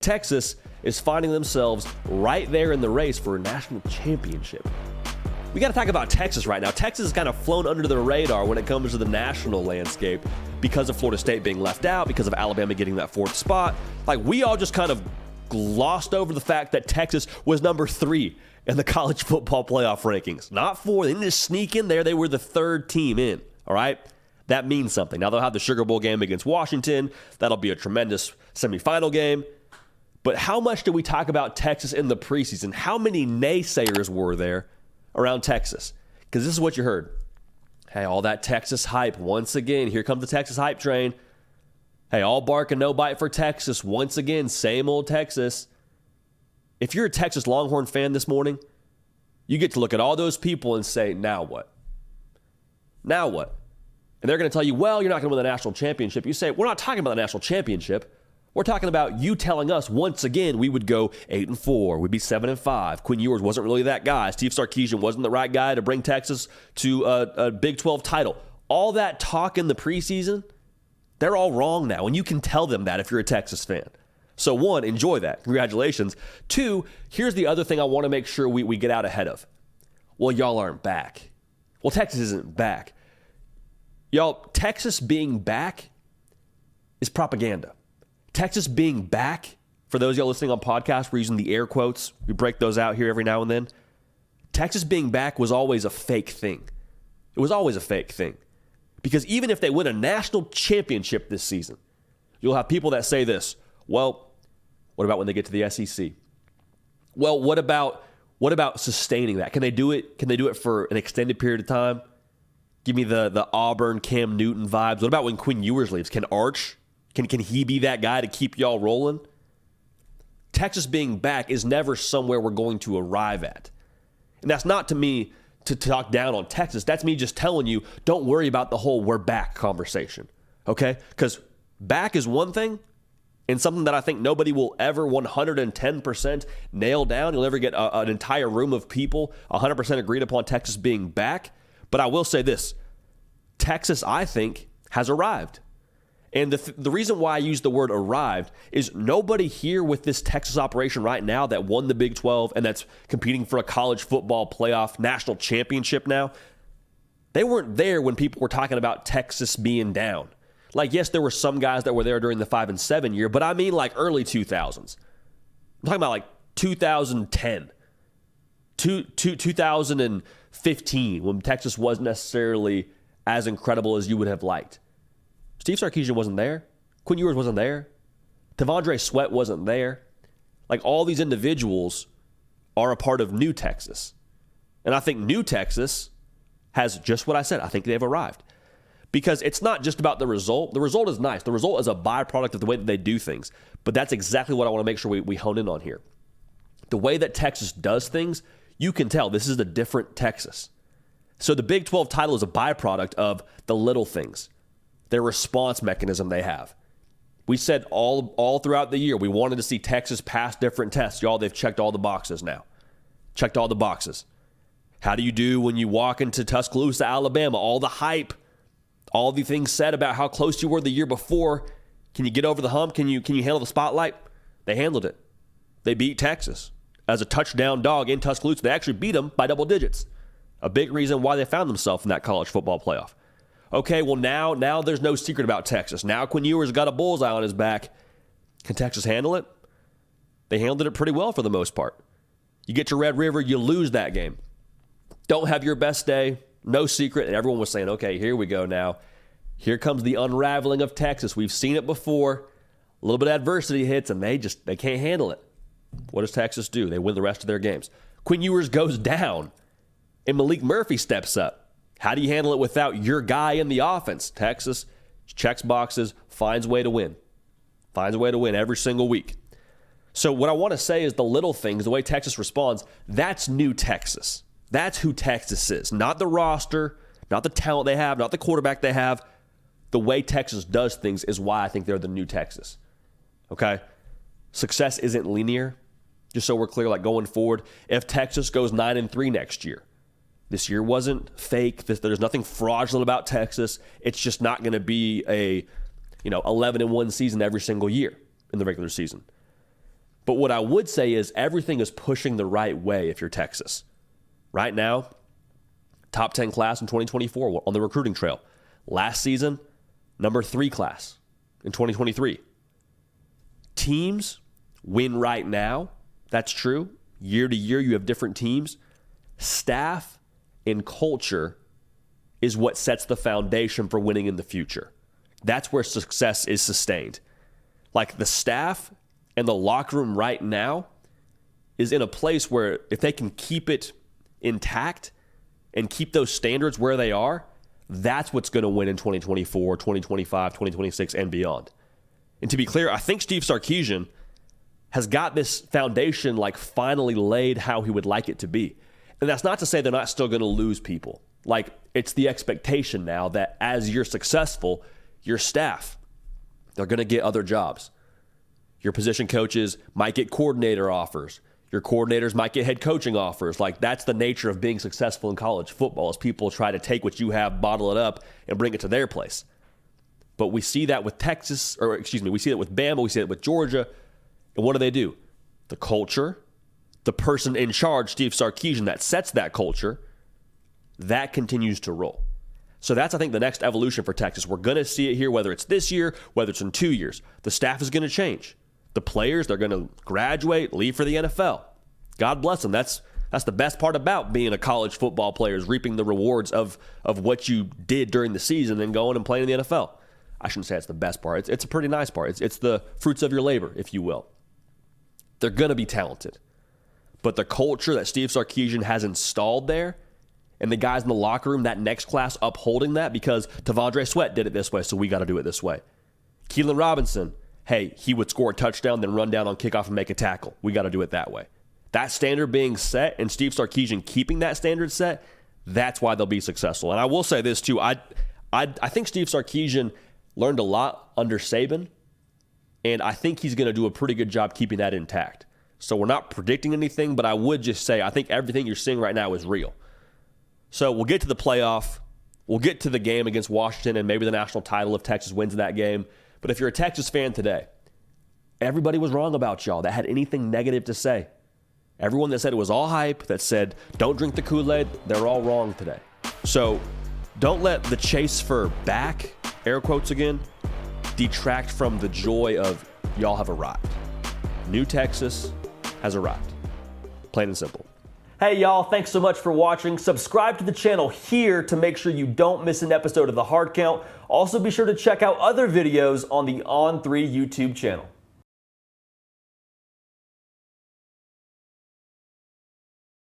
Texas is finding themselves right there in the race for a national championship. We got to talk about Texas right now. Texas has kind of flown under the radar when it comes to the national landscape because of Florida State being left out, because of Alabama getting that 4th spot. Like, we all just kind of glossed over the fact that Texas was number 3 in the college football playoff rankings. Not 4. They didn't just sneak in there. They were the 3rd team in, all right? That means something. Now, they'll have the Sugar Bowl game against Washington. That'll be a tremendous semifinal game. But how much did we talk about Texas in the preseason? How many naysayers were there around Texas? Because this is what you heard. Hey, all that Texas hype. Once again, here comes the Texas hype train. Hey, all bark and no bite for Texas. Once again, same old Texas. If you're a Texas Longhorn fan this morning, you get to look at all those people and say, now what? Now what? And they're going to tell you, well, you're not going to win the national championship. You say, we're not talking about the national championship. We're talking about you telling us once again we would go 8-4, we'd be 7-5. Quinn Ewers wasn't really that guy. Steve Sarkisian wasn't the right guy to bring Texas to a Big 12 title. All that talk in the preseason, they're all wrong now, and you can tell them that if you're a Texas fan. So 1, enjoy that. Congratulations. 2, here's the other thing I want to make sure we get out ahead of. Well, y'all aren't back. Well, Texas isn't back. Y'all, Texas being back is propaganda. Texas being back, for those of y'all listening on podcasts, we're using the air quotes. We break those out here every now and then. Texas being back was always a fake thing. It was always a fake thing. Because even if they win a national championship this season, you'll have people that say this, well, what about when they get to the SEC? Well, what about sustaining that? Can they do it? Can they do it for an extended period of time? Give me the Auburn, Cam Newton vibes. What about when Quinn Ewers leaves? Can Arch? Can he be that guy to keep y'all rolling? Texas being back is never somewhere we're going to arrive at. And that's not to me to talk down on Texas. That's me just telling you, don't worry about the whole we're back conversation, okay? Because back is one thing, and something that I think nobody will ever 110% nail down. You'll never get an entire room of people 100% agreed upon Texas being back. But I will say this, Texas, I think, has arrived. And the reason why I use the word arrived is nobody here with this Texas operation right now that won the Big 12 and that's competing for a college football playoff national championship now, they weren't there when people were talking about Texas being down. Like, yes, there were some guys that were there during the 5-7 year, but I mean like early 2000s. I'm talking about like 2010, 2015, when Texas wasn't necessarily as incredible as you would have liked. Steve Sarkisian wasn't there. Quinn Ewers wasn't there. T'Vondre Sweat wasn't there. Like, all these individuals are a part of New Texas. And I think New Texas has just what I said. I think they've arrived. Because it's not just about the result. The result is nice. The result is a byproduct of the way that they do things. But that's exactly what I want to make sure we hone in on here. The way that Texas does things, you can tell this is a different Texas. So the Big 12 title is a byproduct of the little things. Their response mechanism they have. We said all throughout the year we wanted to see Texas pass different tests. Y'all, they've checked all the boxes now. Checked all the boxes. How do you do when you walk into Tuscaloosa, Alabama? All the hype, all the things said about how close you were the year before. Can you get over the hump? Can you handle the spotlight? They handled it. They beat Texas as a touchdown dog in Tuscaloosa. They actually beat them by double digits. A big reason why they found themselves in that college football playoff. Okay, well, now there's no secret about Texas. Now Quinn Ewers got a bullseye on his back. Can Texas handle it? They handled it pretty well for the most part. You get to Red River, you lose that game. Don't have your best day, no secret. And everyone was saying, okay, here we go now. Here comes the unraveling of Texas. We've seen it before. A little bit of adversity hits, and they can't handle it. What does Texas do? They win the rest of their games. Quinn Ewers goes down, and Malik Murphy steps up. How do you handle it without your guy in the offense? Texas checks boxes, finds a way to win. Finds a way to win every single week. So what I want to say is the little things, the way Texas responds, that's New Texas. That's who Texas is. Not the roster, not the talent they have, not the quarterback they have. The way Texas does things is why I think they're the New Texas. Okay? Success isn't linear. Just so we're clear, like going forward, if Texas goes 9-3 next year, this year wasn't fake. There's nothing fraudulent about Texas. It's just not going to be a 11-1 season every single year in the regular season. But what I would say is everything is pushing the right way if you're Texas. Right now, top 10 class in 2024 on the recruiting trail. Last season, number 3 class in 2023. Teams win right now. That's true. Year to year, you have different teams. Staff and culture is what sets the foundation for winning in the future. That's where success is sustained. Like the staff and the locker room right now is in a place where if they can keep it intact and keep those standards where they are, that's what's going to win in 2024, 2025, 2026, and beyond. And to be clear, I think Steve Sarkisian has got this foundation like finally laid how he would like it to be. And that's not to say they're not still going to lose people. Like, it's the expectation now that as you're successful, your staff, they're going to get other jobs. Your position coaches might get coordinator offers. Your coordinators might get head coaching offers. Like, that's the nature of being successful in college football, is people try to take what you have, bottle it up, and bring it to their place. But we see that with Texas, we see that with Bama, we see that with Georgia. And what do? The culture, the person in charge, Steve Sarkisian, that sets that culture, that continues to roll. So that's, I think, the next evolution for Texas. We're going to see it here, whether it's this year, whether it's in 2 years. The staff is going to change. The players, they're going to graduate, leave for the NFL. God bless them. That's the best part about being a college football player, is reaping the rewards of what you did during the season and then going and playing in the NFL. I shouldn't say it's the best part. It's a pretty nice part. It's the fruits of your labor, if you will. They're going to be talented. But the culture that Steve Sarkisian has installed there, and the guys in the locker room, that next class upholding that, because Tavondre Sweat did it this way, so we got to do it this way. Keelan Robinson, hey, he would score a touchdown, then run down on kickoff and make a tackle. We got to do it that way. That standard being set and Steve Sarkisian keeping that standard set, that's why they'll be successful. And I will say this too. I think Steve Sarkisian learned a lot under Saban, and I think he's going to do a pretty good job keeping that intact. So we're not predicting anything, but I would just say I think everything you're seeing right now is real. So we'll get to the playoff. We'll get to the game against Washington and maybe the national title if Texas wins that game. But if you're a Texas fan today, everybody was wrong about y'all that had anything negative to say. Everyone that said it was all hype, that said don't drink the Kool-Aid, they're all wrong today. So don't let the chase for back, air quotes again, detract from the joy of y'all have arrived. New Texas has arrived. Plain and simple. Hey y'all, thanks so much for watching. Subscribe to the channel here to make sure you don't miss an episode of The Hard Count. Also be sure to check out other videos on the On3 YouTube channel.